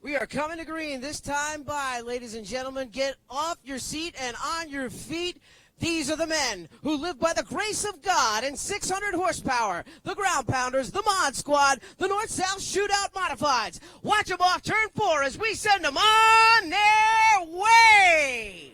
We are coming to green this time by, ladies and gentlemen. Get off your seat and on your feet. These are the men who live by the grace of God and 600 horsepower. The Ground Pounders, the Mod Squad, the North-South Shootout Modifieds. Watch them off turn 4 as we send them on their way.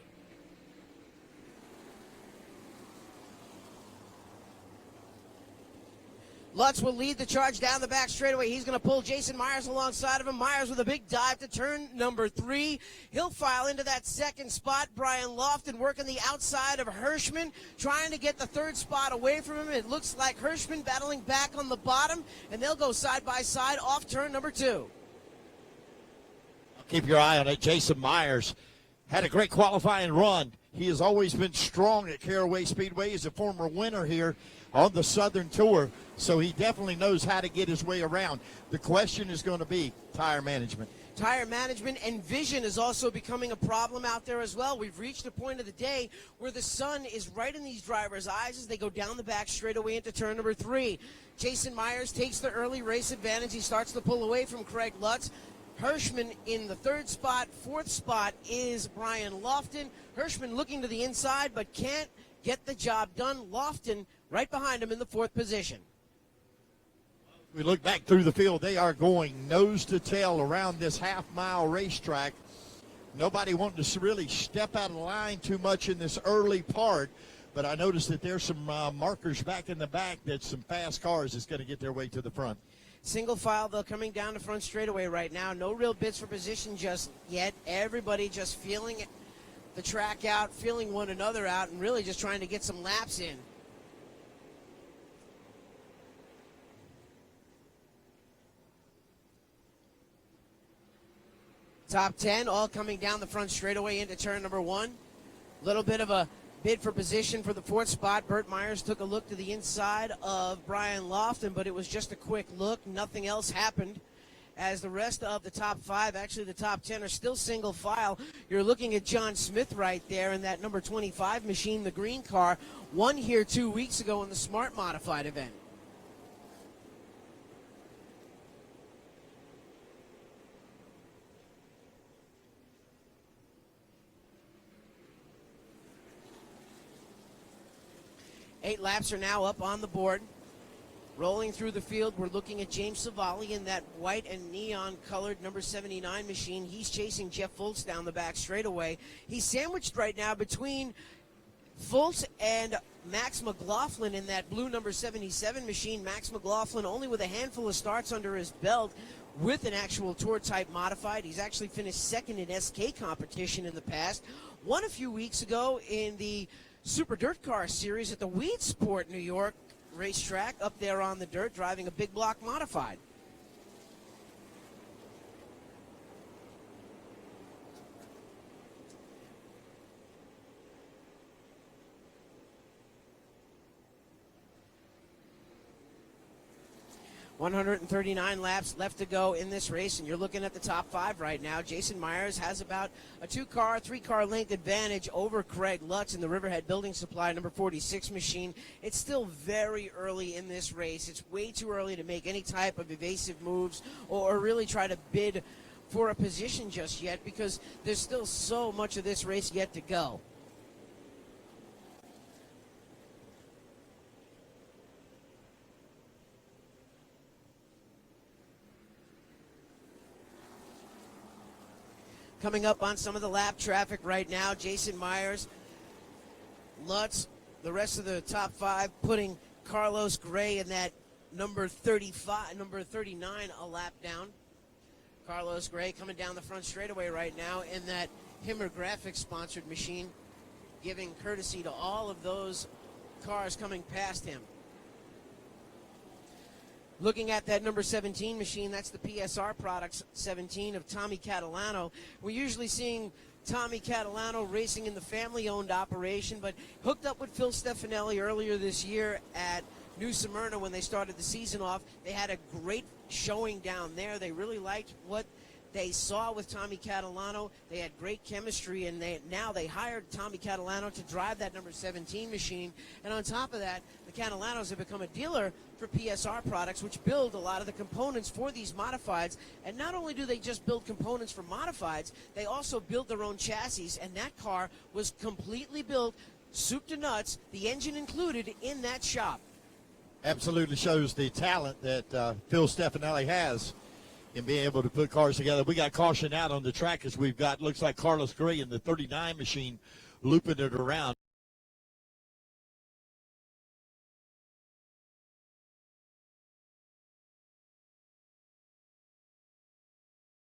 Lutz will lead the charge down the back straightaway. He's going to pull Jason Myers alongside of him. Myers with a big dive to turn number 3. He'll file into that second spot. Brian Lofton working the outside of Hirschman, trying to get the third spot away from him. It looks like Hirschman battling back on the bottom, and they'll go side by side off turn number 2. Keep your eye on it. Jason Myers had a great qualifying run. He has always been strong at Caraway Speedway. He's a former winner here on the Southern Tour, so he definitely knows how to get his way around. The question is going to be tire management. Tire management and vision is also becoming a problem out there as well. We've reached a point of the day where the sun is right in these drivers' eyes as they go down the back straightaway into turn number 3. Jason Myers takes the early race advantage. He starts to pull away from Craig Lutz. Hirschman in the third spot. Fourth spot is Brian Lofton. Hirschman looking to the inside but can't get the job done. Lofton right behind him in the 4th position. We look back through the field. They are going nose to tail around this half-mile racetrack. Nobody wanting to really step out of line too much in this early part, but I noticed that there's some markers back in the back that some fast cars is going to get their way to the front. Single file, though, coming down the front straightaway right now. No real bids for position just yet. Everybody just feeling the track out, feeling one another out, and really just trying to get some laps in. Top 10 all coming down the front straightaway into turn number 1. Little bit of a bid for position for the 4th spot. Burt Myers took a look to the inside of Brian Lofton, but it was just a quick look. Nothing else happened as the rest of the top 5, actually the top 10, are still single file. You're looking at John Smith right there in that number 25 machine, the green car, won here 2 weeks ago in the Smart Modified event. Eight laps are now up on the board. Rolling through the field, we're looking at James Savali in that white and neon-colored number 79 machine. He's chasing Jeff Fultz down the back straightaway. He's sandwiched right now between Fultz and Max McLaughlin in that blue number 77 machine. Max McLaughlin only with a handful of starts under his belt with an actual tour-type modified. He's actually finished second in SK competition in the past. Won a few weeks ago in the Super Dirt Car Series at the Weed Sport New York racetrack up there on the dirt, driving a big block modified. $139 laps left to go in this race, and you're looking at the top 5 right now. Jason Myers has about a 2-car, 3-car length advantage over Craig Lutz in the Riverhead Building Supply number 46 machine. It's still very early in this race. It's way too early to make any type of evasive moves or really try to bid for a position just yet because there's still so much of this race yet to go. Coming up on some of the lap traffic right now, Jason Myers, Lutz, the rest of the top 5 putting Carlos Gray in that number 35, number 39 a lap down. Carlos Gray coming down the front straightaway right now in that Himmer Graphics sponsored machine, giving courtesy to all of those cars coming past him. Looking at that number 17 machine, that's the PSR Products 17 of Tommy Catalano. We're usually seeing Tommy Catalano racing in the family-owned operation, but hooked up with Phil Stefanelli earlier this year at New Smyrna when they started the season off. They had a great showing down there. They really liked what They saw with Tommy Catalano. They had great chemistry, and now they hired Tommy Catalano to drive that number 17 machine. And on top of that, the Catalanos have become a dealer for PSR products, which build a lot of the components for these modifieds. And not only do they just build components for modifieds, they also build their own chassis, and that car was completely built, soup to nuts, the engine included, in that shop. Absolutely shows the talent that Phil Stefanelli has in being able to put cars together. We got caution out on the track as we've got, looks like Carlos Gray in the 39 machine looping it around.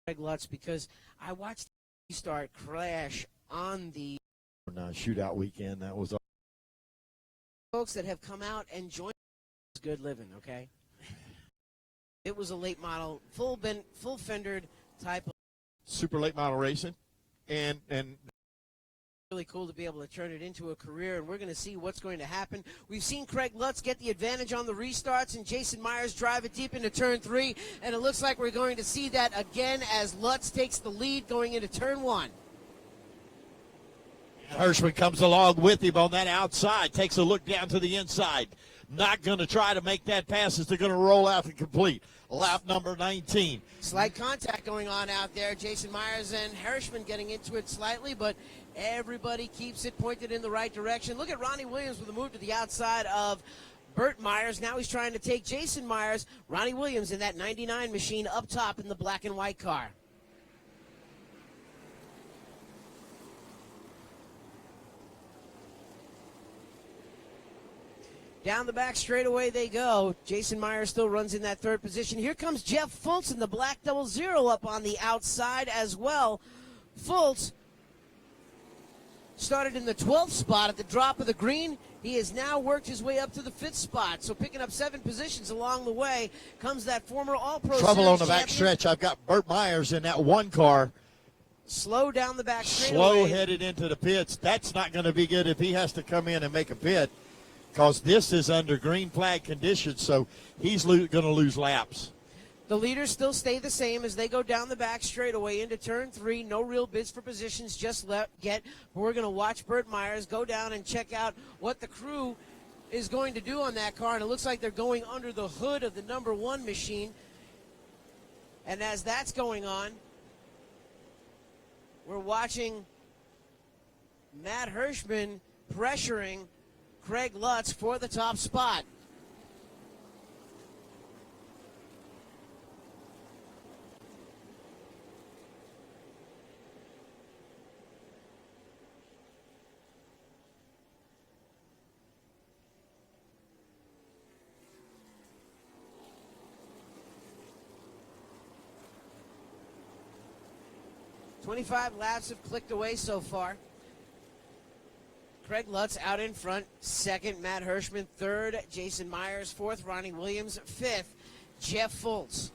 Greg Lutz, because I watched the start crash on the Shootout weekend. That was folks that have come out and joined good living, okay? It was a late model, full fendered type of super late model racing, and really cool to be able to turn it into a career, and we're going to see what's going to happen. We've seen Craig Lutz get the advantage on the restarts, and Jason Myers drive it deep into turn 3, and it looks like we're going to see that again as Lutz takes the lead going into turn 1. Hirschman comes along with him on that outside, takes a look down to the inside. Not going to try to make that pass as they're going to roll out and complete. Lap number 19. Slight contact going on out there. Jason Myers and Hirschman getting into it slightly, but everybody keeps it pointed in the right direction. Look at Ronnie Williams with a move to the outside of Burt Myers. Now he's trying to take Jason Myers. Ronnie Williams in that 99 machine up top in the black and white car. Down the back straightaway they go. Jason Myers still runs in that third position. Here comes Jeff Fultz in the black 00 up on the outside as well. Fultz started in the 12th spot at the drop of the green. He has now worked his way up to the 5th spot. So picking up 7 positions along the way comes that former All-Pro Trouble on the champion. back stretch. I've got Burt Myers in that one car. Slow down the back straightaway. Slow headed into the pits. That's not going to be good if he has to come in and make a pit, because this is under green flag conditions, so he's going to lose laps. The leaders still stay the same as they go down the back straightaway into turn 3. No real bids for positions just yet. We're going to watch Burt Myers go down and check out what the crew is going to do on that car, and it looks like they're going under the hood of the number 1 machine. And as that's going on, we're watching Matt Hirschman pressuring Craig Lutz for the top spot. "25 laps have clicked away so far. Craig Lutz out in front, 2nd, Matt Hirschman, 3rd, Jason Myers, 4th, Ronnie Williams, 5th, Jeff Fultz."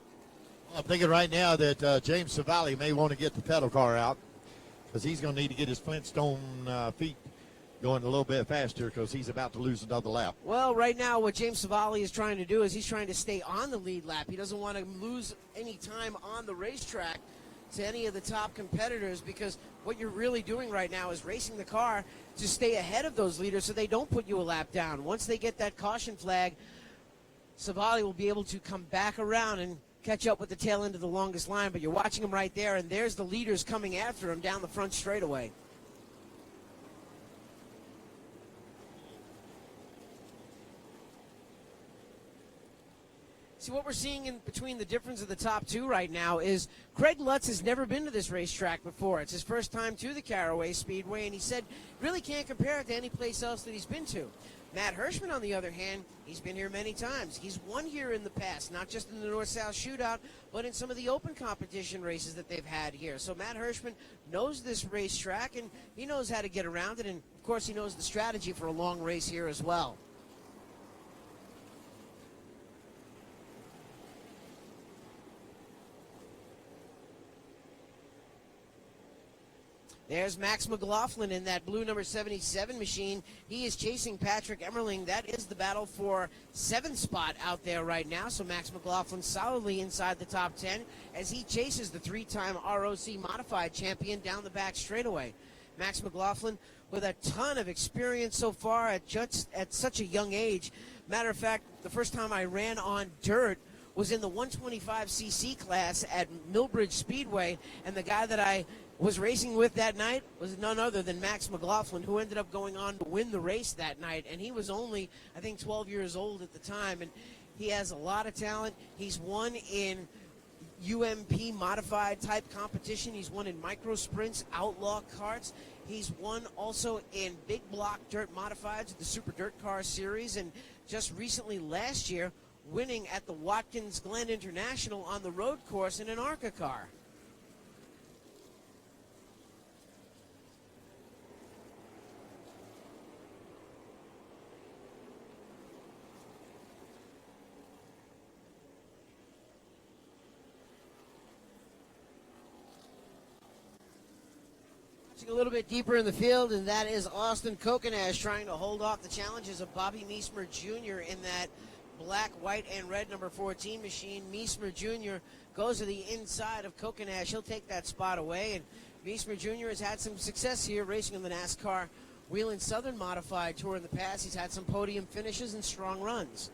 I'm thinking right now that James Savali may want to get the pedal car out, because he's going to need to get his Flintstone feet going a little bit faster, because he's about to lose another lap. Well, right now what James Savali is trying to do is he's trying to stay on the lead lap. He doesn't want to lose any time on the racetrack to any of the top competitors, because what you're really doing right now is racing the car to stay ahead of those leaders so they don't put you a lap down. Once they get that caution flag, Savali will be able to come back around and catch up with the tail end of the longest line, but you're watching him right there, and there's the leaders coming after him down the front straightaway. See, what we're seeing in between the difference of the top 2 right now is Craig Lutz has never been to this racetrack before. It's his first time to the Caraway Speedway, and he said really can't compare it to any place else that he's been to. Matt Hirschman, on the other hand, he's been here many times. He's won here in the past, not just in the North-South Shootout, but in some of the open competition races that they've had here. So Matt Hirschman knows this racetrack, and he knows how to get around it, and of course he knows the strategy for a long race here as well. There's Max McLaughlin in that blue number 77 machine. He is chasing Patrick Emmerling. That is the battle for 7th spot out there right now. So Max McLaughlin solidly inside the top 10 as he chases the 3-time ROC modified champion down the back straightaway. Max McLaughlin with a ton of experience so far at such a young age. Matter of fact, the first time I ran on dirt was in the 125cc class at Millbridge Speedway, and the guy that I was racing with that night was none other than Max McLaughlin, who ended up going on to win the race that night. And he was only, I think, 12 years old at the time, and he has a lot of talent. He's won in UMP modified type competition. He's won in micro sprints, outlaw karts. He's won also in big block dirt modifieds, the Super Dirt Car Series, and just recently last year winning at the Watkins Glen International on the road course in an ARCA car. A little bit deeper in the field, and that is Austin Kokenash trying to hold off the challenges of Bobby Meesmer Jr. in that black, white, and red number 14 machine. Meesmer Jr. goes to the inside of Kokenash. He'll take that spot away, and Meesmer Jr. has had some success here racing in the NASCAR Whelen Southern Modified Tour in the past. He's had some podium finishes and strong runs.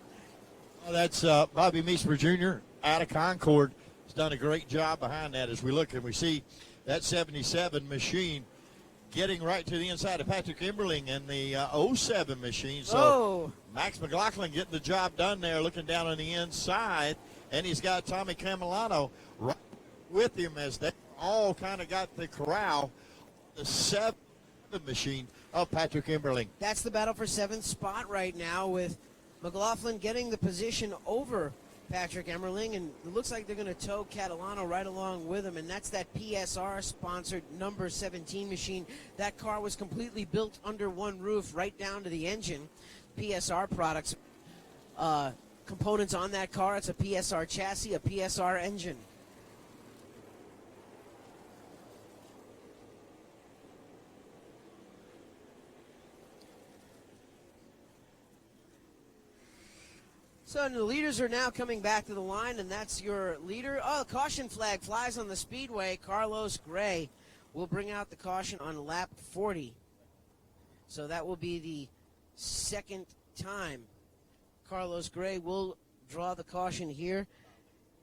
Well, that's Bobby Meesmer Jr. out of Concord. He's done a great job behind that as we look and we see that 77 machine getting right to the inside of Patrick Emmerling in the 07 machine. So Max McLaughlin getting the job done there, looking down on the inside, and he's got Tommy Camilano right with him as they all kind of got the corral. The 7 machine of Patrick Emmerling. That's the battle for 7th spot right now, with McLaughlin getting the position over Patrick Emmerling, and it looks like they're going to tow Catalano right along with him, and that's that PSR-sponsored number 17 machine. That car was completely built under one roof, right down to the engine. PSR products, components on that car. It's a PSR chassis, a PSR engine. So the leaders are now coming back to the line, and that's your leader. Oh, the caution flag flies on the speedway. Carlos Gray will bring out the caution on lap 40. So that will be the second time Carlos Gray will draw the caution here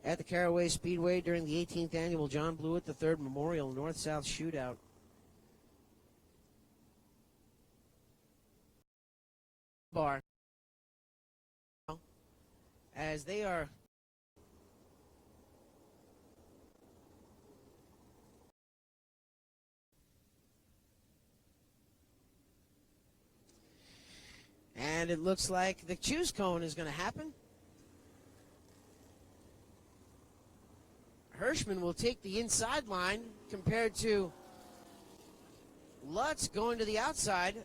at the Caraway Speedway during the 18th annual John Blewett III Memorial North-South Shootout. Bar. As they are and it looks like the choose cone is going to happen. Hirschman will take the inside line compared to Lutz going to the outside.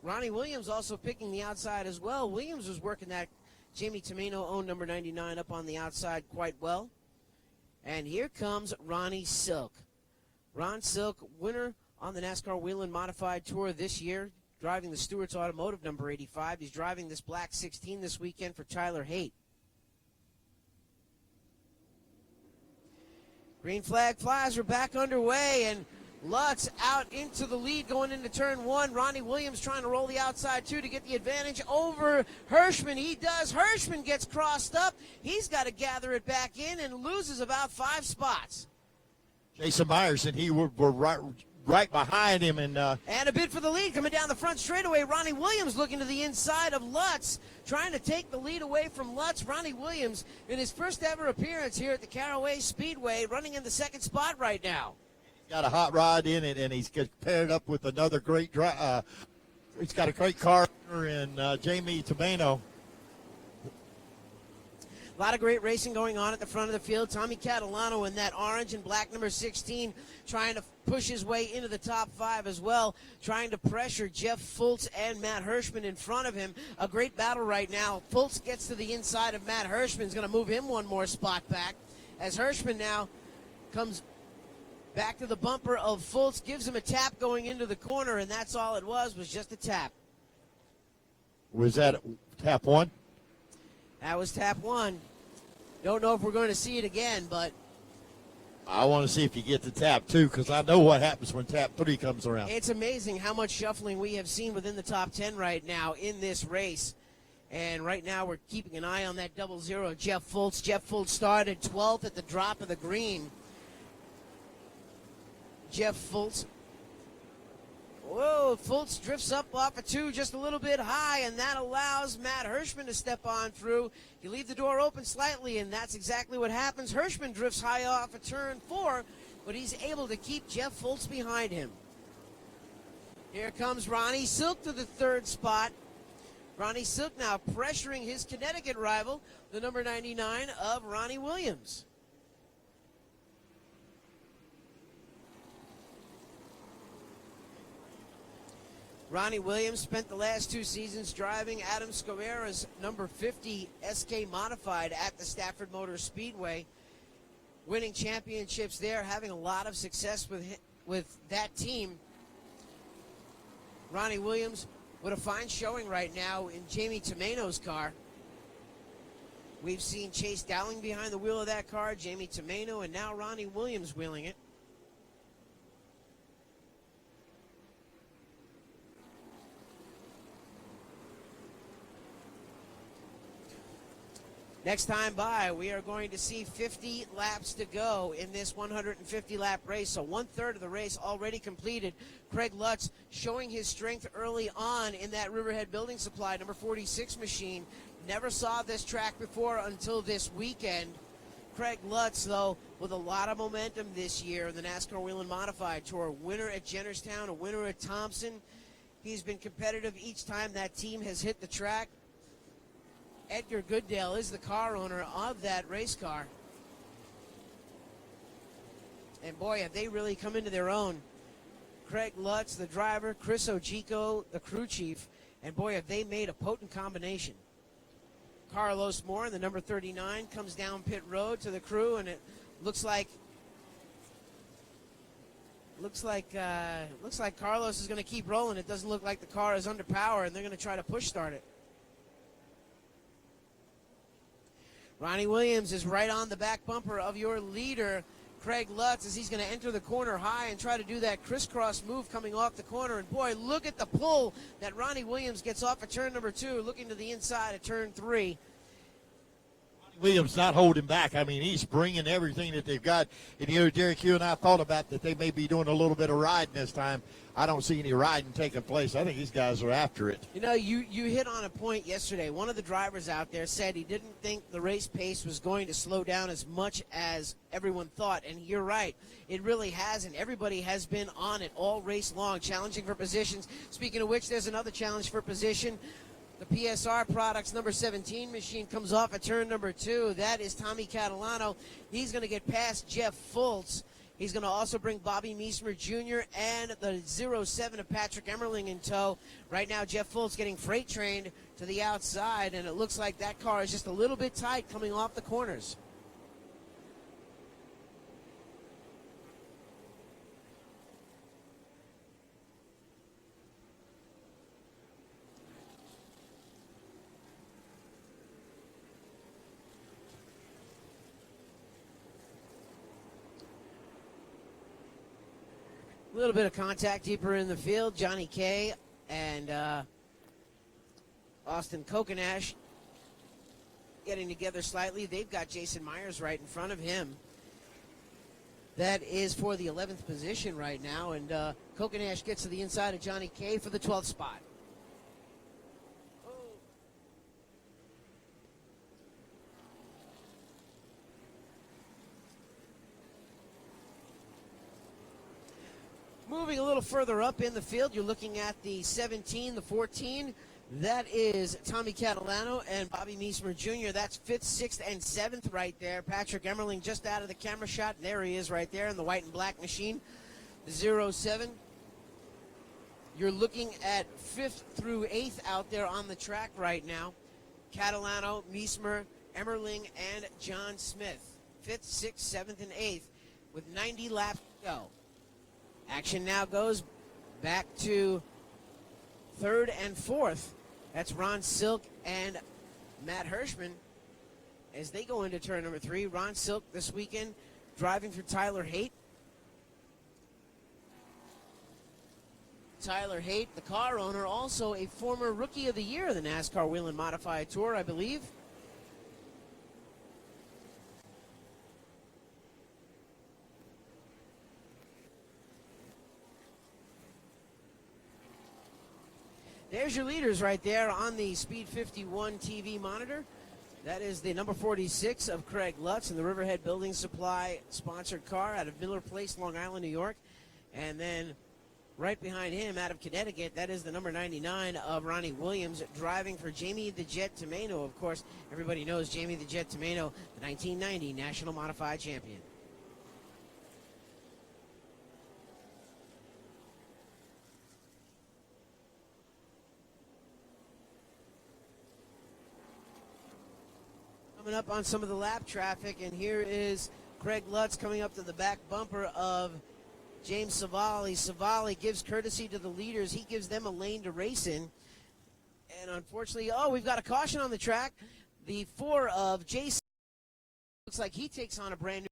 Ronnie Williams also picking the outside as well. Williams was working that Jamie Tomino owned number 99 up on the outside quite well. And here comes Ronnie Silk. Ron Silk, winner on the NASCAR Whelen Modified Tour this year, driving the Stewart's Automotive number 85. He's driving this black 16 this weekend for Tyler Haight. Green flag flies. We're back underway, and Lutz out into the lead going into turn 1. Ronnie Williams trying to roll the outside, too, to get the advantage over Hirschman. He does. Hirschman gets crossed up. He's got to gather it back in and loses about 5 spots. Jason Myers and he were right behind him. And a bid for the lead coming down the front straightaway. Ronnie Williams looking to the inside of Lutz, trying to take the lead away from Lutz. Ronnie Williams, in his first ever appearance here at the Caraway Speedway, running in the 2nd spot right now. Got a hot rod in it, and he's paired up with another great he's got a great car in Jamie Tomino. A lot of great racing going on at the front of the field. Tommy Catalano in that orange and black number 16 trying to push his way into the top 5 as well, trying to pressure Jeff Fultz and Matt Hirschman in front of him. A great battle right now. Fultz gets to the inside of Matt Hirschman. Is going to move him one more spot back as Hirschman now comes Back to the bumper of Fultz, gives him a tap going into the corner, and that's all it was just a tap. Was that tap one? That was tap one. Don't know if we're going to see it again, but I want to see if you get to tap two, because I know what happens when tap three comes around. it's amazing how much shuffling we have seen within the top 10 right now in this race. And right now we're keeping an eye on that 00, Jeff Fultz. Jeff Fultz started 12th at the drop of the green. Jeff Fultz. Whoa, Fultz drifts up off a 2 just a little bit high, and that allows Matt Hirschman to step on through. You leave the door open slightly, and that's exactly what happens. Hirschman drifts high off of turn 4, but he's able to keep Jeff Fultz behind him. Here comes Ronnie Silk to the 3rd spot. Ronnie Silk now pressuring his Connecticut rival, the number 99 of Ronnie Williams. Ronnie Williams spent the last 2 seasons driving Adam Scoera's number 50 SK Modified at the Stafford Motor Speedway, winning championships there, having a lot of success with that team. Ronnie Williams with a fine showing right now in Jamie Tomeno's car. We've seen Chase Dowling behind the wheel of that car, Jamie Tomeno, and now Ronnie Williams wheeling it. Next time by, we are going to see 50 laps to go in this 150-lap race. So 1/3 of the race already completed. Craig Lutz showing his strength early on in that Riverhead Building Supply number 46 machine. Never saw this track before until this weekend. Craig Lutz, though, with a lot of momentum this year in the NASCAR Whelen Modified Tour. Winner at Jennerstown, a winner at Thompson. He's been competitive each time that team has hit the track. Edgar Goodale is the car owner of that race car. And boy, have they really come into their own. Craig Lutz, the driver, Chris Ojiko, the crew chief, and boy, have they made a potent combination. Carlos Moore, the number 39, comes down pit road to the crew, and it looks like Carlos is going to keep rolling. It doesn't look like the car is under power, and they're going to try to push start it. Ronnie Williams is right on the back bumper of your leader, Craig Lutz, as he's going to enter the corner high and try to do that crisscross move coming off the corner. And boy, look at the pull that Ronnie Williams gets off of turn number 2, looking to the inside of turn 3. Williams not holding back. I mean, he's bringing everything that they've got. And, you know, Derek, you and I thought about that they may be doing a little bit of riding this time. I don't see any riding taking place. I think these guys are after it. You know, you hit on a point yesterday. One of the drivers out there said he didn't think the race pace was going to slow down as much as everyone thought. And you're right. It really hasn't. Everybody has been on it all race long, challenging for positions. Speaking of which, there's another challenge for position. The PSR Products number 17 machine comes off at turn number 2. That is Tommy Catalano. He's going to get past Jeff Fultz. He's going to also bring Bobby Meismer Jr. and the 07 of Patrick Emmerling in tow. Right now, Jeff Fultz getting freight trained to the outside, and it looks like that car is just a little bit tight coming off the corners. A little bit of contact deeper in the field. Johnny Kay and Austin Kokanash getting together slightly. They've got Jason Myers right in front of him. That is for the 11th position right now. And Kokanash gets to the inside of Johnny Kay for the 12th spot. Moving a little further up in the field, you're looking at the 17, the 14. That is Tommy Catalano and Bobby Meismer Jr. That's 5th, 6th, and 7th right there. Patrick Emmerling just out of the camera shot. There he is right there in the white and black machine. The 07. You're looking at 5th through 8th out there on the track right now. Catalano, Meismer, Emmerling, and John Smith. 5th, 6th, 7th, and 8th with 90 laps Go. Action now goes back to third and fourth. That's Ron Silk and Matt Hirschman as they go into turn number 3. Ron Silk this weekend driving for Tyler Haight. Tyler Haight, the car owner, also a former Rookie of the Year of the NASCAR Wheel and Modified Tour, I believe. There's your leaders right there on the Speed 51 TV monitor. That is the number 46 of Craig Lutz in the Riverhead Building Supply sponsored car out of Miller Place, Long Island, New York. And then right behind him out of Connecticut, that is the number 99 of Ronnie Williams driving for Jamie the Jet Tomeno. Of course, everybody knows Jamie the Jet Tomeno, the 1990 National Modified Champion. Coming up on some of the lap traffic, and here is Craig Lutz coming up to the back bumper of James Savali. Savali gives courtesy to the leaders. He gives them a lane to race in. And unfortunately, we've got a caution on the track. The 4 of Jason looks like he takes on a brand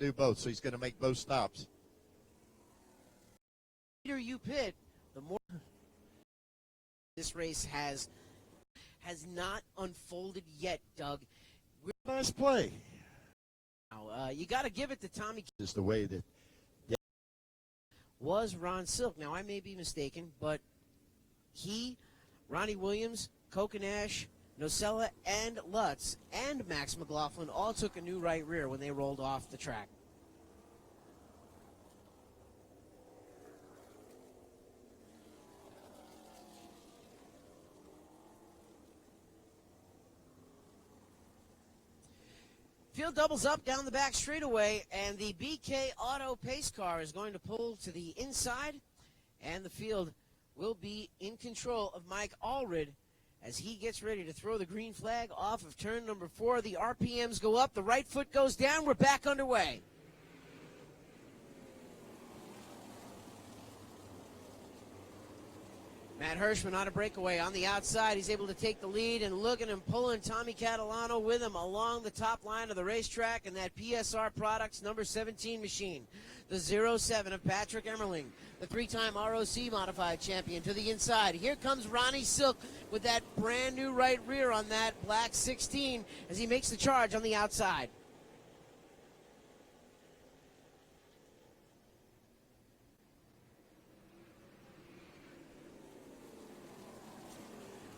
new. Do both, so he's going to make both stops. The later you pit, the more this race has not unfolded yet, Doug. Nice play. Now, you got to give it to Tommy. Just the way that was Ron Silk. Now, I may be mistaken, but he, Ronnie Williams, Kokanash, Nocella, and Lutz, and Max McLaughlin all took a new right rear when they rolled off the track. Field doubles up down the back straightaway, and the BK Auto pace car is going to pull to the inside, and the field will be in control of Mike Allred as he gets ready to throw the green flag off of turn number 4. The RPMs go up, the right foot goes down, we're back underway. Matt Hirschman on a breakaway on the outside. He's able to take the lead, and look at him pulling Tommy Catalano with him along the top line of the racetrack, and that PSR Products number 17 machine. The 07 of Patrick Emmerling, the 3-time ROC modified champion, to the inside. Here comes Ronnie Silk with that brand new right rear on that black 16 as he makes the charge on the outside.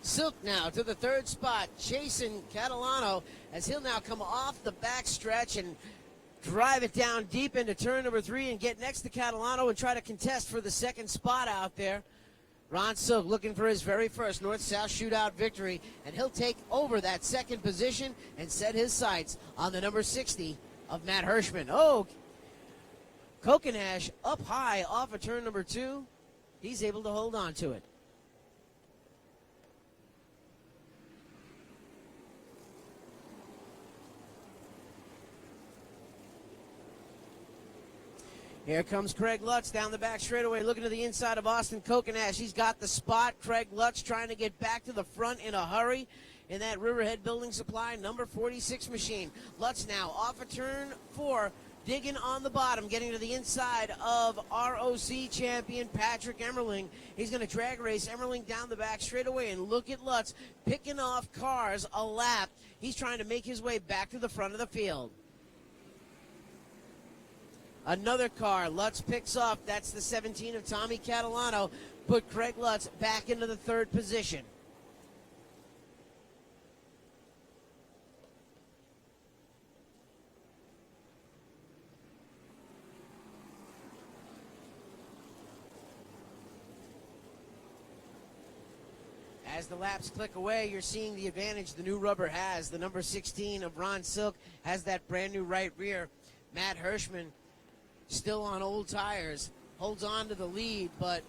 Silk now to the third spot, chasing Catalano as he'll now come off the back stretch and drive it down deep into turn number 3 and get next to Catalano and try to contest for the second spot out there. Ron Silk looking for his very first North-South Shootout victory, and he'll take over that second position and set his sights on the number 60 of Matt Hirschman. Kokanash up high off of turn number 2. He's able to hold on to it. Here comes Craig Lutz down the back straightaway, looking to the inside of Austin Kokanash. He's got the spot. Craig Lutz trying to get back to the front in a hurry in that Riverhead Building Supply number 46 machine. Lutz now off of turn 4, digging on the bottom, getting to the inside of ROC champion Patrick Emmerling. He's going to drag race Emmerling down the back straightaway, and look at Lutz picking off cars a lap. He's trying to make his way back to the front of the field. Another car, Lutz picks off. That's the 17 of Tommy Catalano. Put Craig Lutz back into the third position. As the laps click away, you're seeing the advantage the new rubber has. The number 16 of Ron Silk has that brand new right rear. Matt Hirschman, still on old tires, holds on to the lead, but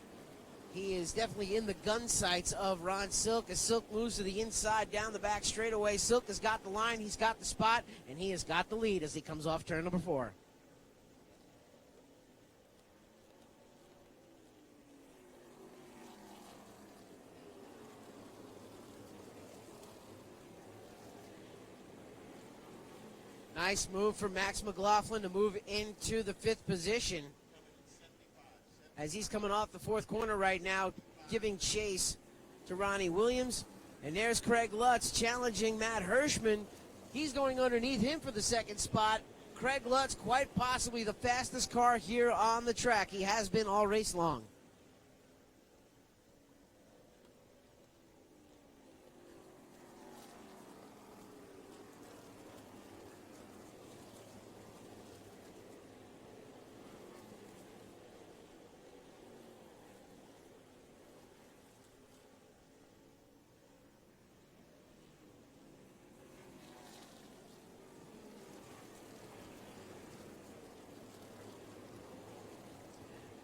he is definitely in the gun sights of Ron Silk as Silk moves to the inside down the back straightaway. Silk has got the line, he's got the spot, and he has got the lead as he comes off turn number 4. Nice move for Max McLaughlin to move into the 5th position as he's coming off the 4th corner right now, giving chase to Ronnie Williams. And there's Craig Lutz challenging Matt Hirschman. He's going underneath him for the 2nd spot. Craig Lutz, quite possibly the fastest car here on the track. He has been all race long.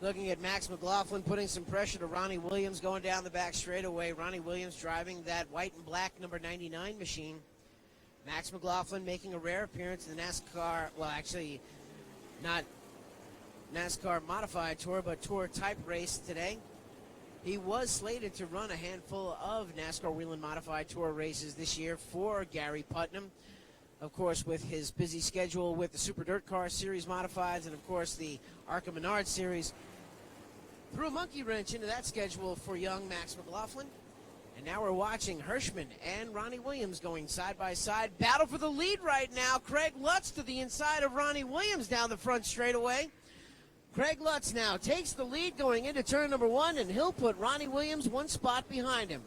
Looking at Max McLaughlin putting some pressure to Ronnie Williams going down the back straightaway. Ronnie Williams driving that white and black number 99 machine. Max McLaughlin making a rare appearance in the NASCAR, well, actually not NASCAR Modified Tour, but Tour type race today. He was slated to run a handful of NASCAR Whelen Modified Tour races this year for Gary Putnam. Of course, with his busy schedule with the Super Dirt Car Series Modifieds and, of course, the ARCA Menard Series, threw a monkey wrench into that schedule for young Max McLaughlin. And now we're watching Hirschman and Ronnie Williams going side by side. Battle for the lead right now. Craig Lutz to the inside of Ronnie Williams down the front straightaway. Craig Lutz now takes the lead going into turn number 1, and he'll put Ronnie Williams 1 spot behind him.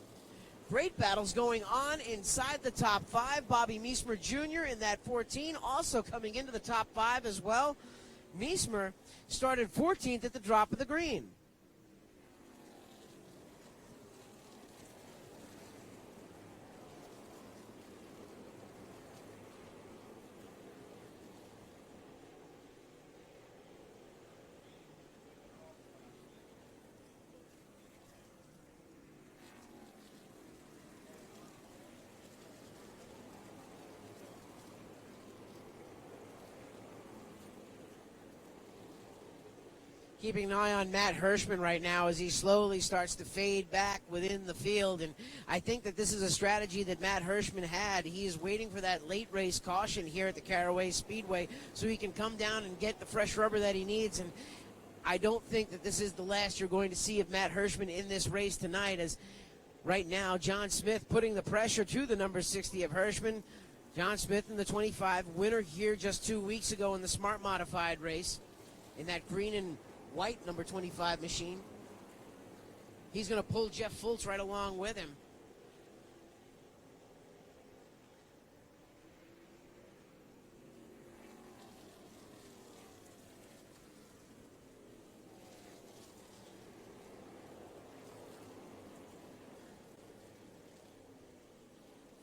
Great battles going on inside the top 5. Bobby Meismer Jr. in that 14, also coming into the top 5 as well. Meismer started 14th at the drop of the green. Keeping an eye on Matt Hirschman right now as he slowly starts to fade back within the field. And I think that this is a strategy that Matt Hirschman had. He is waiting for that late race caution here at the Caraway Speedway so he can come down and get the fresh rubber that he needs. And I don't think that this is the last you're going to see of Matt Hirschman in this race tonight, as right now John Smith putting the pressure to the number 60 of Hirschman. John Smith in the 25, winner here just 2 weeks ago in the Smart Modified race in that green and white number 25 machine. He's going to pull Jeff Fultz right along with him.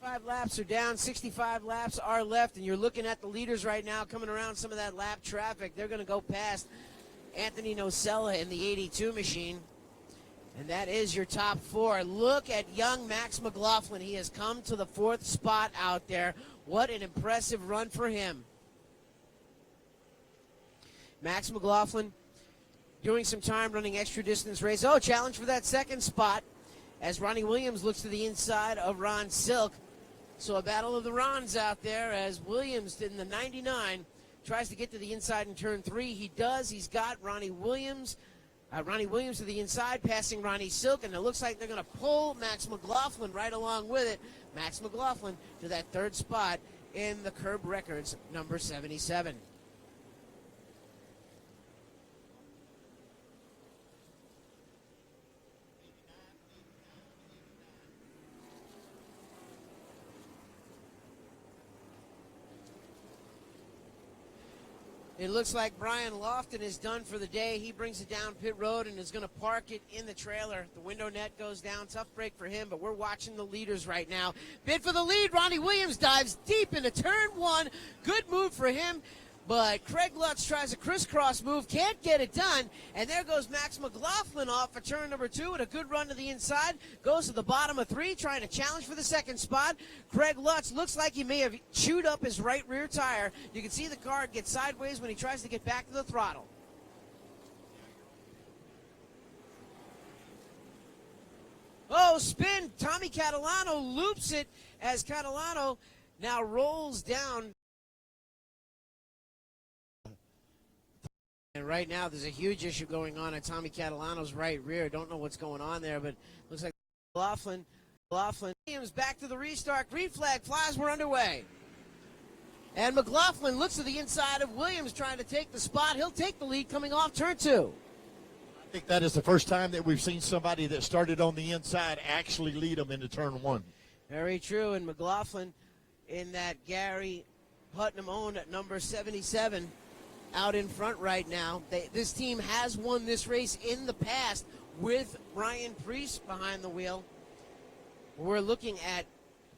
Five laps are down, 65 laps are left, and you're looking at the leaders right now coming around some of that lap traffic. They're going to go past Anthony Nocella in the 82 machine. And that is your top 4. Look at young Max McLaughlin. He has come to the 4th spot out there. What an impressive run for him. Max McLaughlin doing some time running extra distance race. Oh, challenge for that 2nd spot as Ronnie Williams looks to the inside of Ron Silk. So a battle of the Rons out there as Williams in the 99 tries to get to the inside in turn 3. He does. He's got Ronnie Williams to the inside, passing Ronnie Silk, and it looks like they're going to pull Max McLaughlin right along with it. Max McLaughlin to that 3rd spot in the Curb Records number 77. It looks like Brian Lofton is done for the day. He brings it down pit road and is going to park it in the trailer. The window net goes down. Tough break for him, but we're watching the leaders right now. Bid for the lead. Ronnie Williams dives deep into turn 1. Good move for him. But Craig Lutz tries a crisscross move, can't get it done, and there goes Max McLaughlin off for turn number 2 with a good run to the inside, goes to the bottom of 3, trying to challenge for the 2nd spot. Craig Lutz looks like he may have chewed up his right rear tire. You can see the car get sideways when he tries to get back to the throttle. Oh, spin. Tommy Catalano loops it as Catalano now rolls down And right now, there's a huge issue going on at Tommy Catalano's right rear. Don't know what's going on there, but looks like McLaughlin Williams back to the restart. Green flag flies. We're underway. And McLaughlin looks to the inside of Williams, trying to take the spot. He'll take the lead coming off turn 2. I think that is the first time that we've seen somebody that started on the inside actually lead them into turn 1. Very true. And McLaughlin in that Gary Putnam-owned number 77 out in front right now. This team has won this race in the past with Brian Priest behind the wheel. We're looking at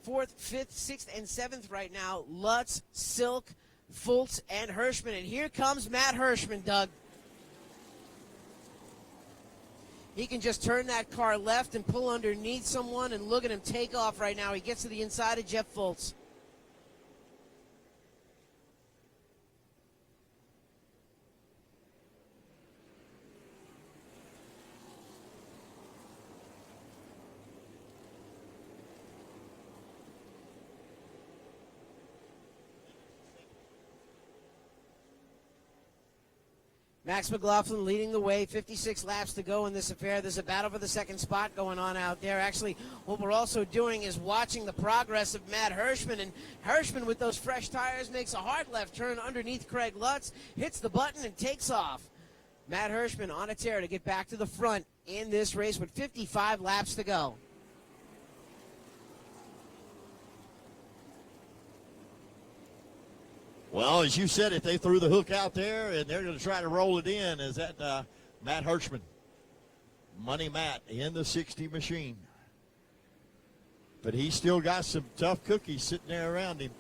4th, 5th, 6th, and 7th right now. Lutz, Silk, Fultz, and Hirschman. And here comes Matt Hirschman, Doug. He can just turn that car left and pull underneath someone, and look at him take off right now. He gets to the inside of Jeff Fultz. Max McLaughlin leading the way, 56 laps to go in this affair. There's a battle for the second spot going on out there. Actually, what we're also doing is watching the progress of Matt Hirschman. And Hirschman, with those fresh tires, makes a hard left turn underneath Craig Lutz, hits the button, and takes off. Matt Hirschman on a tear to get back to the front in this race with 55 laps to go. Well, as you said, if they threw the hook out there and they're going to try to roll it in, is that Matt Hirschman. Money Matt in the 60 machine. But he's still got some tough cookies sitting there around him.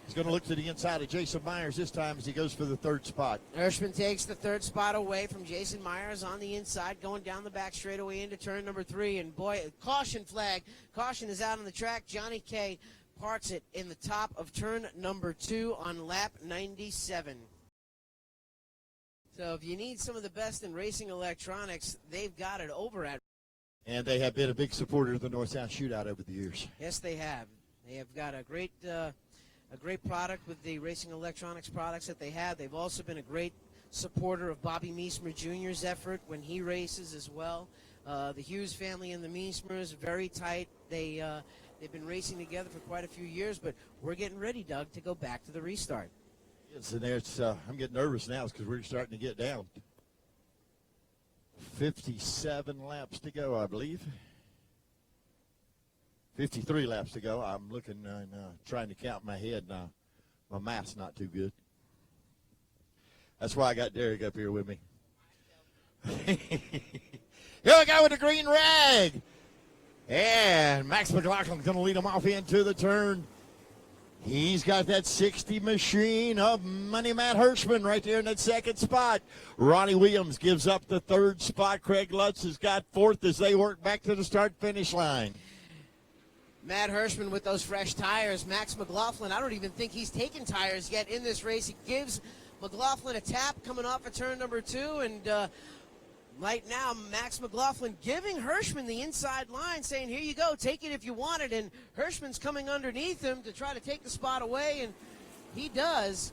He's going to look to the inside of Jason Myers this time as he goes for the 3rd spot. Hirschman takes the 3rd spot away from Jason Myers on the inside, going down the back straightaway into turn number 3. And boy, caution flag. Caution is out on the track. Johnny K parks it in the top of turn number 2 on lap 97. So if you need some of the best in racing electronics, they've got it over at. And they have been a big supporter of the North-South Shootout over the years. Yes, they have. They have got a great product with the racing electronics products that they have. They've also been a great supporter of Bobby Meesmer Jr.'s effort when he races as well. The Hughes family and the Meesmers, very tight. They've been racing together for quite a few years, but we're getting ready, Doug, to go back to the restart. Yes, and there's, I'm getting nervous now because we're starting to get down. 57 laps to go, I believe. 53 laps to go. I'm looking and trying to count in my head now. My math's not too good. That's why I got Derek up here with me. Here we go with the green rag. And Max McLaughlin's going to lead him off into the turn. He's got that 60 machine of Money Matt Hirschman right there in that 2nd spot. Ronnie Williams gives up the 3rd spot. Craig Lutz has got 4th as they work back to the start-finish line. Matt Hirschman with those fresh tires. Max McLaughlin, I don't even think he's taken tires yet in this race. He gives McLaughlin a tap coming off of turn number 2, and right now, Max McLaughlin giving Hirschman the inside line, saying, here you go, take it if you want it. And Hirschman's coming underneath him to try to take the spot away, and he does.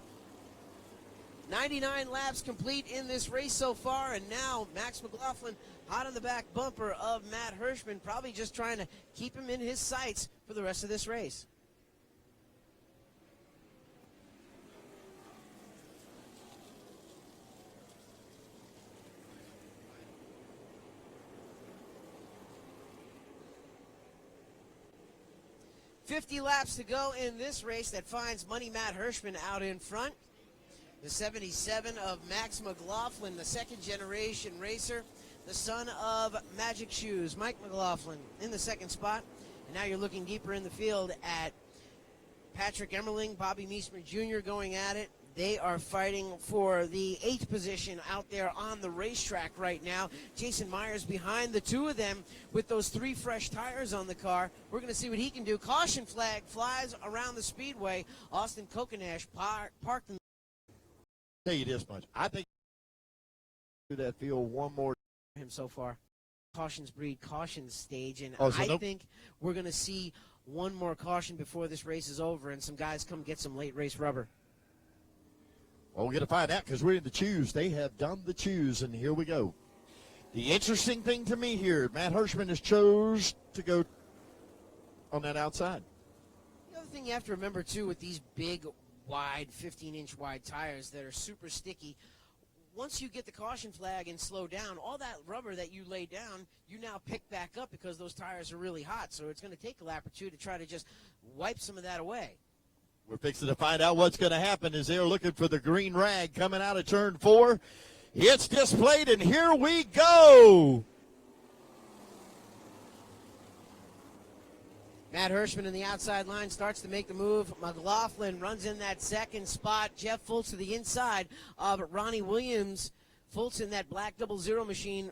99 laps complete in this race so far, and now Max McLaughlin hot on the back bumper of Matt Hirschman, probably just trying to keep him in his sights for the rest of this race. .50 laps to go in this race that finds Money Matt Hirschman out in front. The 77 of Max McLaughlin, the 2nd-generation racer, the son of Magic Shoes. Mike McLaughlin in the 2nd spot. And now you're looking deeper in the field at Patrick Emmerling, Bobby Meesmer Jr. going at it. They are fighting for the 8th position out there on the racetrack right now. Jason Myers behind the 2 of them with those 3 fresh tires on the car. We're going to see what he can do. Caution flag flies around the speedway. Austin Kokenash parked in. I'll tell you this much. I think to that field one more. Him so far. Cautions breed caution stage, and so I think we're going to see one more caution before this race is over, and some guys come get some late race rubber. Well, we're going to find out because we're in the choose. They have done the choose, and here we go. The interesting thing to me here, Matt Hirschman has chose to go on that outside. The other thing you have to remember, too, with these big, wide, 15-inch wide tires that are super sticky, once you get the caution flag and slow down, all that rubber that you lay down, you now pick back up because those tires are really hot. So it's going to take a lap or two to try to just wipe some of that away. We're fixing to find out what's going to happen as they're looking for the green rag coming out of turn 4. It's displayed, and here we go. Matt Hirschman in the outside line starts to make the move. McLaughlin runs in that second spot. Jeff Fultz to the inside of Ronnie Williams. Fultz in that black 00 machine.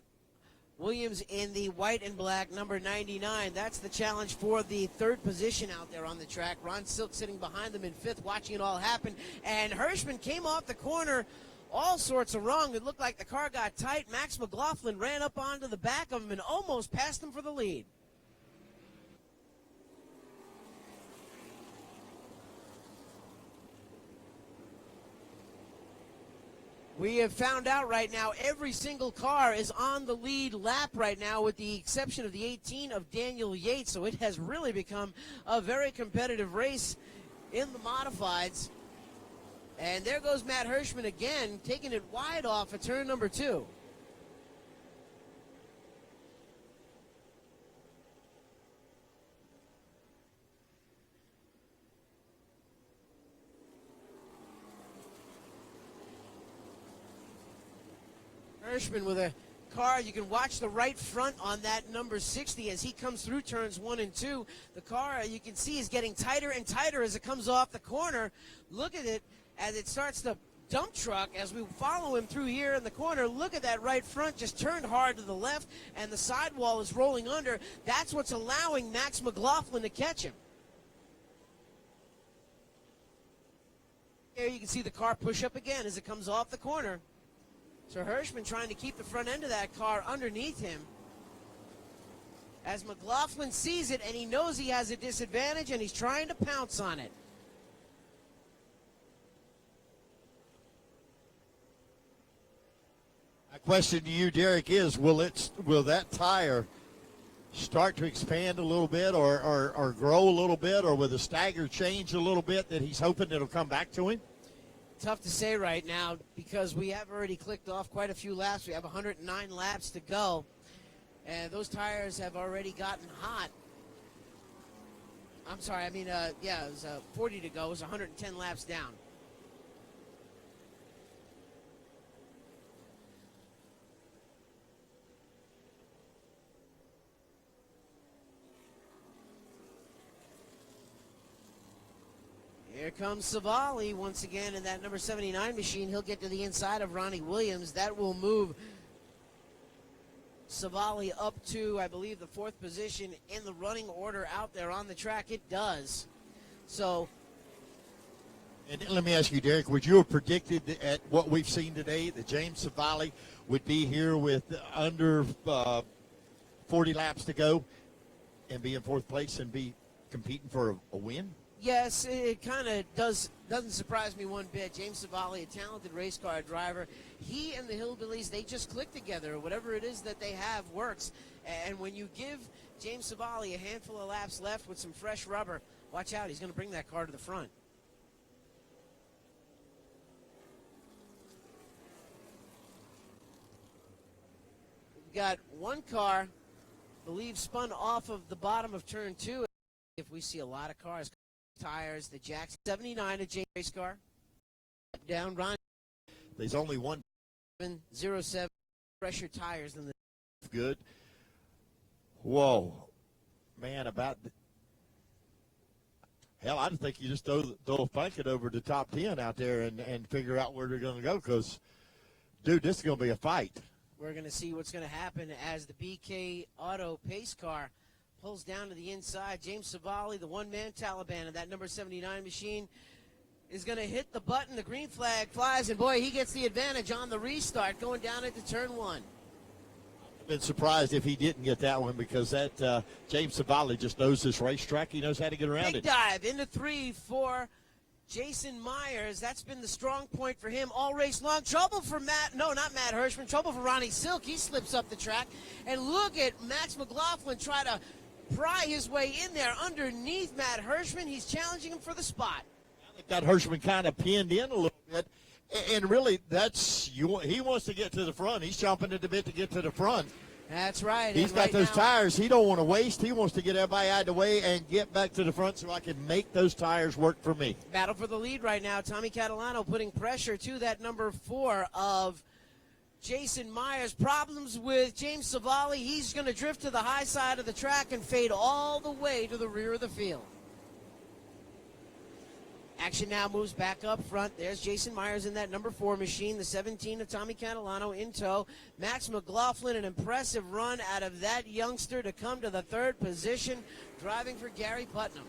Williams in the white and black number 99. That's the challenge for the third position out there on the track. Ron Silk sitting behind them in fifth, watching it all happen. And Hirschman came off the corner all sorts of wrong. It looked like the car got tight. Max McLaughlin ran up onto the back of him and almost passed him for the lead. We have found out right now every single car is on the lead lap right now with the exception of the 18 of Daniel Yates. So it has really become a very competitive race in the modifieds. And there goes Matt Hirschman again, taking it wide off at turn number 2. Hirschman with a car, you can watch the right front on that number 60 as he comes through turns 1 and 2. The car, you can see, is getting tighter and tighter as it comes off the corner. Look at it as it starts to dump truck as we follow him through here in the corner. Look at that right front, just turned hard to the left, and the sidewall is rolling under. That's what's allowing Max McLaughlin to catch him. Here you can see the car push up again as it comes off the corner. So Hirschman trying to keep the front end of that car underneath him. As McLaughlin sees it, and he knows he has a disadvantage, and he's trying to pounce on it. My question to you, Derek, is will that tire start to expand a little bit or grow a little bit, or will the stagger change a little bit that he's hoping it'll come back to him? Tough to say right now because we have already clicked off quite a few laps. We have 109 laps to go, and those tires have already gotten hot. I'm sorry, it was 40 to go. It was 110 laps down. Here comes Savali once again in that number 79 machine. He'll get to the inside of Ronnie Williams. That will move Savali up to, I believe, the 4th position in the running order out there on the track. It does. So. And let me ask you, Derek, would you have predicted at what we've seen today that James Savali would be here with under 40 laps to go and be in 4th place and be competing for a win? Yes, it kind of doesn't surprise me one bit. James Savali, a talented race car driver. He and the Hillbillies, they just click together. Whatever it is that they have works. And when you give James Savali a handful of laps left with some fresh rubber, watch out, he's going to bring that car to the front. We've got one car, I believe, spun off of the bottom of turn 2. If we see a lot of cars, tires, the Jackson 79, a J race car. Down Ron. There's only one 07 fresher tires than the good. Whoa. Man, hell, I think you just throw a bucket over the top 10 out there and figure out where they're going to go because, dude, this is going to be a fight. We're going to see what's going to happen as the BK Auto pace car pulls down to the inside. James Savali, the one-man Taliban of that number 79 machine, is going to hit the button. The green flag flies, and boy, he gets the advantage on the restart going down into turn 1. I've been surprised if he didn't get that one because that James Savali just knows this racetrack. He knows how to get around Big it. dive into 3 for Jason Myers, that's been the strong point for him all race long. Trouble for not Matt Hirschman, trouble for Ronnie Silk. He slips up the track. And look at Max McLaughlin try to pry his way in there underneath Matt Hirschman. He's challenging him for the spot. Got Hirschman kind of pinned in a little bit. And really, he wants to get to the front. He's chomping at the bit to get to the front. That's right. He's got those tires he don't want to waste. He wants to get everybody out of the way and get back to the front so I can make those tires work for me. Battle for the lead right now. Tommy Catalano putting pressure to that number 4 of Jason Myers. Problems with James Savali. He's going to drift to the high side of the track and fade all the way to the rear of the field. Action now moves back up front. There's Jason Myers in that number 4 machine. The 17 of Tommy Catalano in tow. Max McLaughlin, an impressive run out of that youngster to come to the 3rd position, driving for Gary Putnam.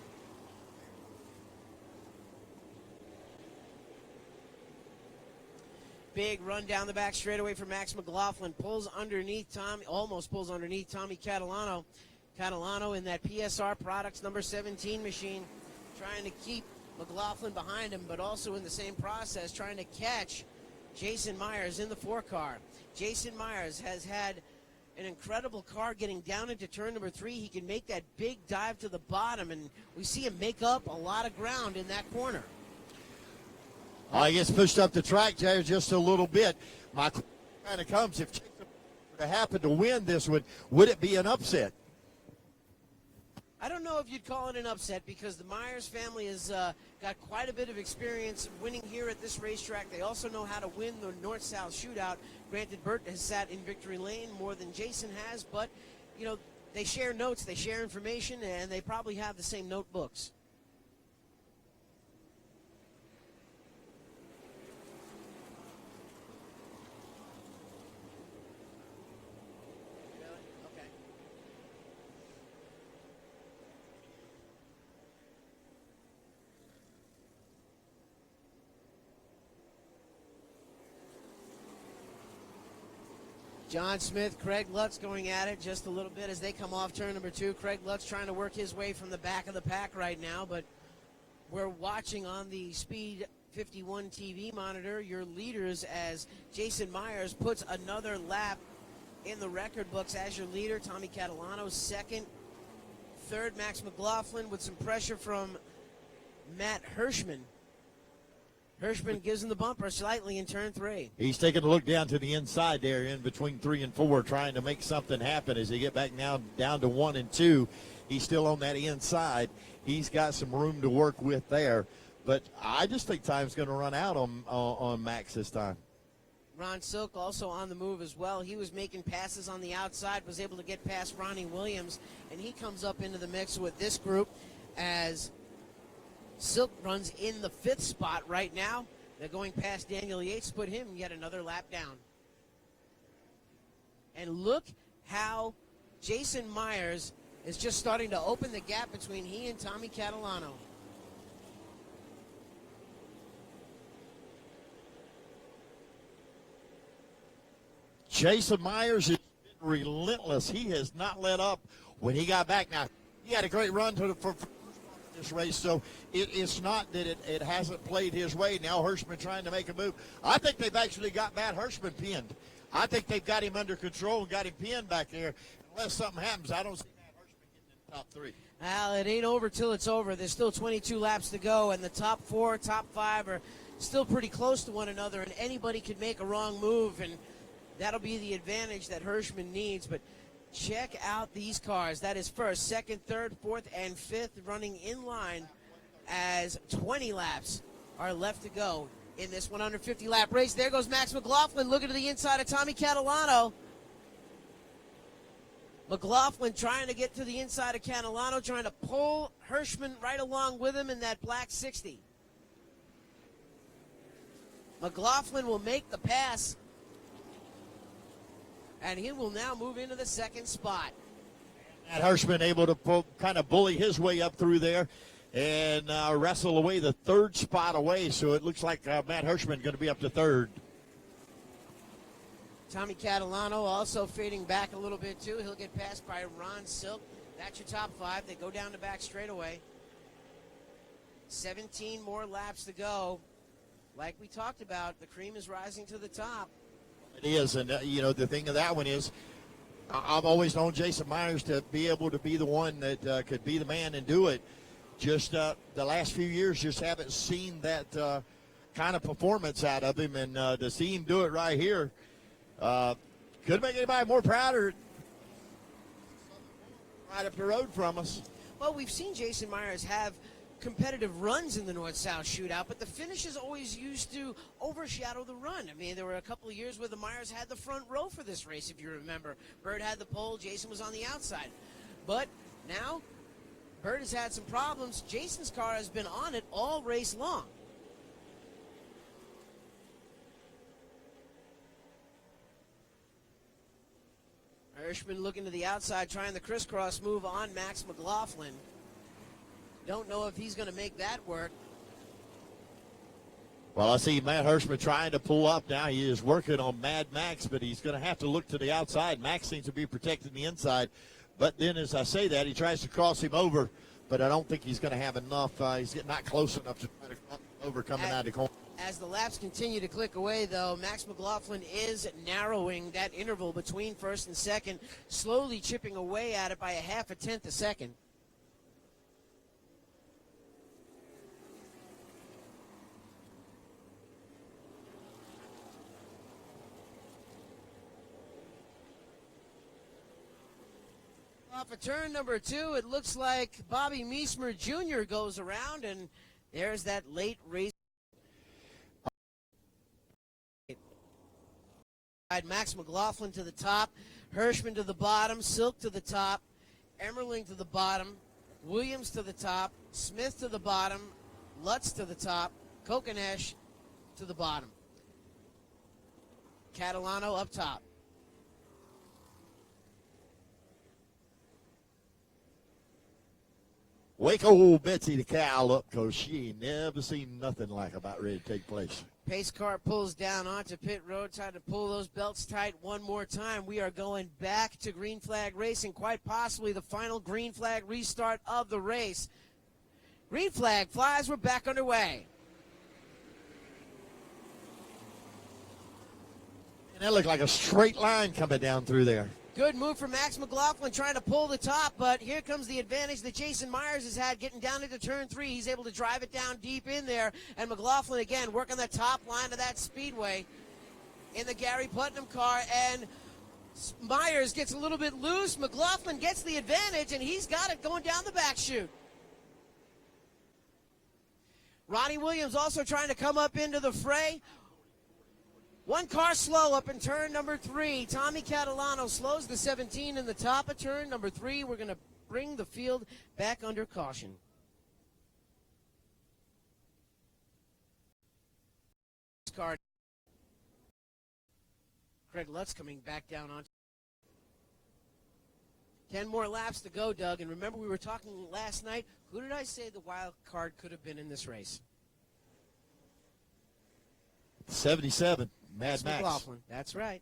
Big run down the back straightaway for Max McLaughlin. Almost pulls underneath Tommy Catalano. Catalano in that PSR Products number 17 machine, trying to keep McLaughlin behind him, but also in the same process trying to catch Jason Myers in the 4 car. Jason Myers has had an incredible car getting down into turn number 3. He can make that big dive to the bottom, and we see him make up a lot of ground in that corner. He gets pushed up the track there just a little bit. My question kind of comes, if Jason were to happen to win this one, would it be an upset? I don't know if you'd call it an upset because the Myers family has got quite a bit of experience winning here at this racetrack. They also know how to win the North-South Shootout. Granted, Burt has sat in victory lane more than Jason has, but, you know, they share notes, they share information, and they probably have the same notebooks. John Smith, Craig Lutz going at it just a little bit as they come off turn number 2. Craig Lutz trying to work his way from the back of the pack right now, but we're watching on the Speed 51 TV monitor your leaders as Jason Myers puts another lap in the record books as your leader. Tommy Catalano 2nd. 3rd, Max McLaughlin with some pressure from Matt Hirschman. Hirschman gives him the bumper slightly in turn 3. He's taking a look down to the inside there in between 3 and 4, trying to make something happen as they get back now down to 1 and 2. He's still on that inside. He's got some room to work with there. But I just think time's going to run out on Max this time. Ron Silk also on the move as well. He was making passes on the outside, was able to get past Ronnie Williams, and he comes up into the mix with this group as Silk runs in the 5th spot right now. They're going past Daniel Yates, put him yet another lap down. And look how Jason Myers is just starting to open the gap between he and Tommy Catalano. Jason Myers has been relentless. He has not let up when he got back. Now, he had a great run for this race, so it's not that it hasn't played his way. Now Hirschman trying to make a move. I think they've actually got Matt Hirschman pinned. I think they've got him under control and got him pinned back there. Unless something happens, I don't see Matt Hirschman getting in the top 3. Well, it ain't over till it's over. There's still 22 laps to go, and the top 4, top 5 are still pretty close to one another, and anybody could make a wrong move, and that'll be the advantage that Hirschman needs. But check out these cars. That is 1st, 2nd, 3rd, 4th, and 5th running in line as 20 laps are left to go in this 150-lap race. There goes Max McLaughlin looking to the inside of Tommy Catalano. McLaughlin trying to get to the inside of Catalano, trying to pull Hirschman right along with him in that black 60. McLaughlin will make the pass, and he will now move into the 2nd spot. And Hirschman able to kind of bully his way up through there and wrestle away the 3rd spot away. So it looks like Matt Hirschman going to be up to 3rd. Tommy Catalano also fading back a little bit too. He'll get passed by Ron Silk. That's your top 5. They go down the back straightaway. 17 more laps to go. Like we talked about, the cream is rising to the top. It is, and the thing of that one is, I've always known Jason Myers to be able to be the one that could be the man and do it. Just the last few years, just haven't seen that kind of performance out of him, and to see him do it right here could make anybody more prouder. Right up the road from us. Well, we've seen Jason Myers have competitive runs in the North-South Shootout, but the finishes always used to overshadow the run. I mean, there were a couple of years where the Myers had the front row for this race, if you remember. Bird had the pole, Jason was on the outside. But now, Bird has had some problems. Jason's car has been on it all race long. Hirschman looking to the outside, trying the crisscross move on Max McLaughlin. Don't know if he's going to make that work. Well, I see Matt Hirschman trying to pull up now. He is working on Mad Max, but he's going to have to look to the outside. Max seems to be protecting the inside. But then as I say that, he tries to cross him over, but I don't think he's going to have enough. He's not close enough to try to cross him over coming out of the corner. As the laps continue to click away, though, Max McLaughlin is narrowing that interval between first and second, slowly chipping away at it by a half a tenth a second. Off of turn number 2, it looks like Bobby Meismer Jr. goes around, and there's that late race. Max McLaughlin to the top, Hirschman to the bottom, Silk to the top, Emmerling to the bottom, Williams to the top, Smith to the bottom, Lutz to the top, Kokenesh to the bottom. Catalano up top. Wake old Betsy the cow up, because she ain't never seen nothing like about ready to take place. Pace car pulls down onto pit road, trying to pull those belts tight one more time. We are going back to green flag racing, quite possibly the final green flag restart of the race. Green flag flies, we're back underway. And that looked like a straight line coming down through there. Good move from Max McLaughlin trying to pull the top, but here comes the advantage that Jason Myers has had getting down into turn 3. He's able to drive it down deep in there, and McLaughlin again working the top line of that speedway in the Gary Putnam car, and Myers gets a little bit loose. McLaughlin gets the advantage, and he's got it going down the back chute. Ronnie Williams also trying to come up into the fray. One car slow up in turn number 3. Tommy Catalano slows the 17 in the top of turn number 3. We're going to bring the field back under caution. Car. Craig Lutz coming back down on. 10 more laps to go, Doug. And remember, we were talking last night. Who did I say the wild card could have been in this race? 77. Mad Max. McLaughlin. That's right.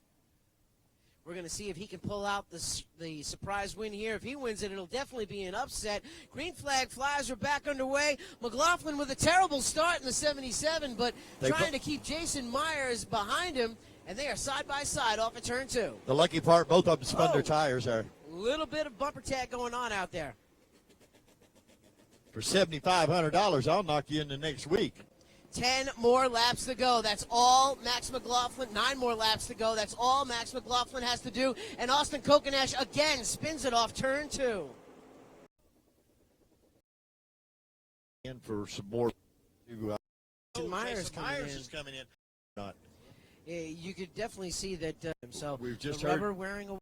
We're going to see if he can pull out the surprise win here. If he wins it, it'll definitely be an upset. Green flag flies are back underway. McLaughlin with a terrible start in the 77, but trying to keep Jason Myers behind him, and they are side by side off of turn 2. The lucky part, both of them spun their tires there. A little bit of bumper tag going on out there. For $7,500, I'll knock you into next week. 10 more laps to go. That's all Max McLaughlin. 9 more laps to go. That's all Max McLaughlin has to do. And Austin Kokenesh again spins it off turn 2. In for some more. Myers is coming in. Not. You could definitely see that. So we've just the heard rubber wearing a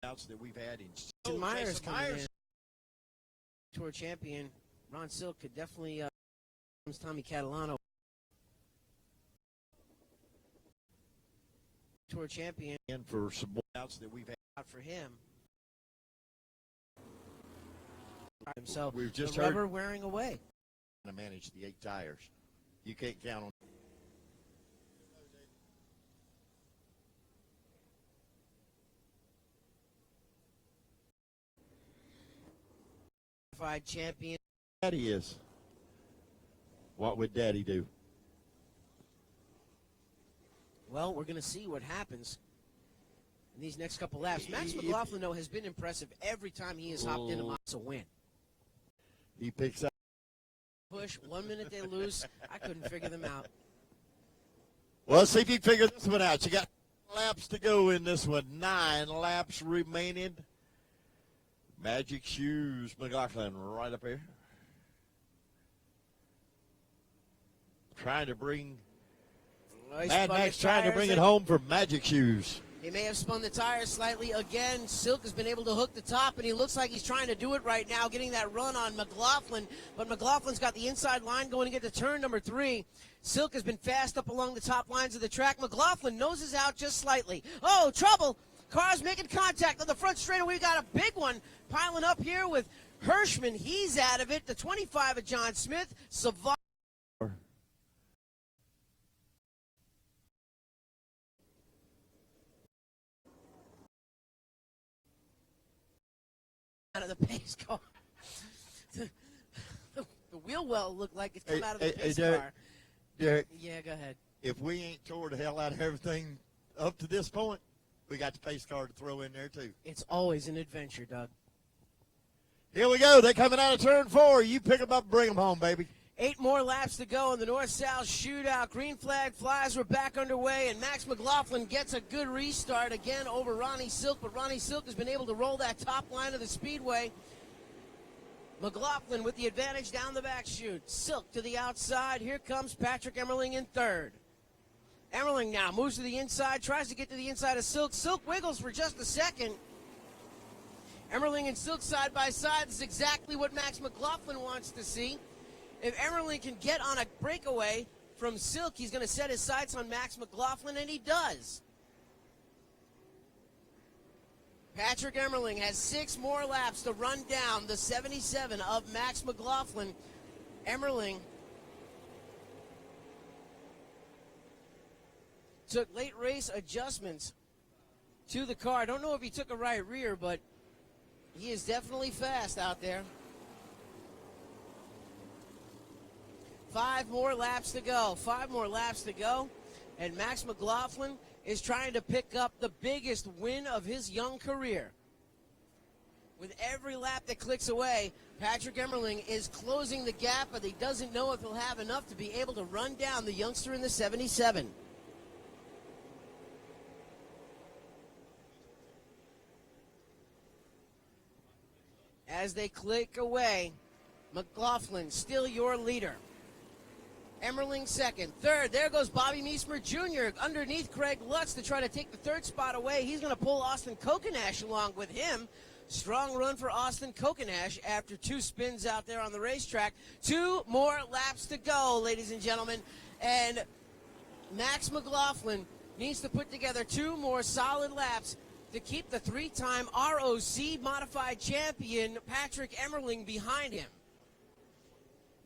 outs that we've had in Myers coming in. Tour champion Ron Silk could definitely Tommy Catalano. Tour champion in for some more outs that we've had out for him. So we've just the heard rubber wearing away. To manage the 8 tires. You can't count on modified champion. Daddy is. What would Daddy do? Well, we're going to see what happens in these next couple laps. Max McLaughlin, though, has been impressive every time he has hopped into a win. He picks up. Push, 1 minute they lose. I couldn't figure them out. Well, let's see if you can figure this one out. You got laps to go in this one. 9 laps remaining. Magic Shoes, McLaughlin, right up here. Trying to bring Mad Max trying to bring it home for Magic Shoes. He may have spun the tires slightly again. Silk has been able to hook the top, and he looks like he's trying to do it right now, getting that run on McLaughlin. But McLaughlin's got the inside line going to get to turn number 3. Silk has been fast up along the top lines of the track. McLaughlin noses out just slightly. Oh, trouble! Cars making contact on the front straightaway. We've got a big one piling up here with Hirschman. He's out of it. The 25 of John Smith. Savard. Out of the pace car. The wheel well looked like it's come out of the pace car. Derek, yeah, go ahead. If we ain't tore the hell out of everything up to this point, we got the pace car to throw in there, too. It's always an adventure, Doug. Here we go. They're coming out of turn 4. You pick them up, bring them home, baby. 8 more laps to go in the north-south shootout. Green flag flies. We're back underway, and Max McLaughlin gets a good restart again over Ronnie Silk, but Ronnie Silk has been able to roll that top line of the speedway. McLaughlin with the advantage down the back chute. Silk to the outside. Here comes Patrick Emmerling in third. Emmerling now moves to the inside, tries to get to the inside of Silk. Silk wiggles for just a second. Emmerling and Silk side by side. This is exactly what Max McLaughlin wants to see. If Emmerling can get on a breakaway from Silk, he's going to set his sights on Max McLaughlin, and he does. Patrick Emmerling has 6 more laps to run down the 77 of Max McLaughlin. Emmerling took late race adjustments to the car. I don't know if he took a right rear, but he is definitely fast out there. 5 more laps to go. 5 more laps to go. And Max McLaughlin is trying to pick up the biggest win of his young career. With every lap that clicks away, Patrick Emmerling is closing the gap, but he doesn't know if he'll have enough to be able to run down the youngster in the 77. As they click away, McLaughlin still your leader. Emmerling second. Third, there goes Bobby Meismer Jr. underneath Craig Lutz to try to take the third spot away. He's going to pull Austin Kokanash along with him. Strong run for Austin Kokanash after 2 spins out there on the racetrack. 2 more laps to go, ladies and gentlemen. And Max McLaughlin needs to put together 2 more solid laps to keep the 3-time ROC modified champion Patrick Emmerling behind him.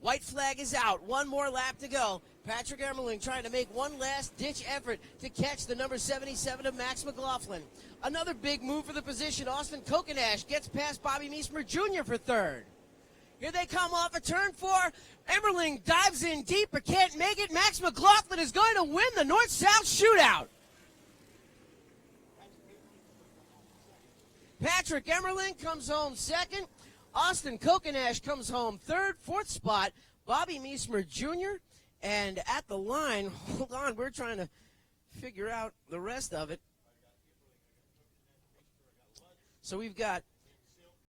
White flag is out. 1 more lap to go. Patrick Emmerling trying to make one last-ditch effort to catch the number 77 of Max McLaughlin. Another big move for the position. Austin Kokanash gets past Bobby Meismer Jr. for third. Here they come off of turn 4. Emmerling dives in deep but can't make it. Max McLaughlin is going to win the north-south shootout. Patrick Emmerling comes home second. Austin Kokanash comes home third. 4th spot, Bobby Meismer Jr. And at the line, hold on, we're trying to figure out the rest of it. So we've got